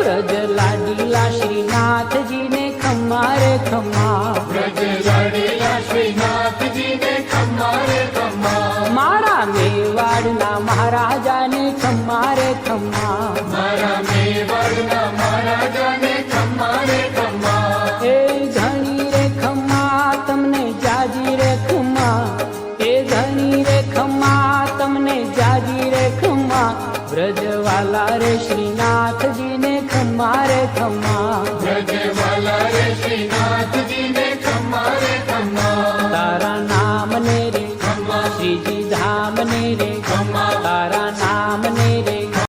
વ્રજ લાડીલા શ્રીનાથજી ને ખમ્મા રે ખમ્મા, વ્રજ લાડીલા શ્રીનાથજી ને ખમ્મા રે ખમ્મા, મારા મેવાડના મહારાજા ને ખમ્મા રે ખમ્મા, મારા મેવાડના મહારાજા ને ખમ્મા રે ખમ્મા, એ ધણી રે ખમ્મા તમને જાજી રે ખમ્મા, એ ધણી રે ખમ્મા તમને જાજી રે ખમ્મા, વ્રજવાલા રે શ્રીનાથજી ને ખમ્મા રે ખમ્મા, વ્રજવાલા રે શ્રીનાથજી ને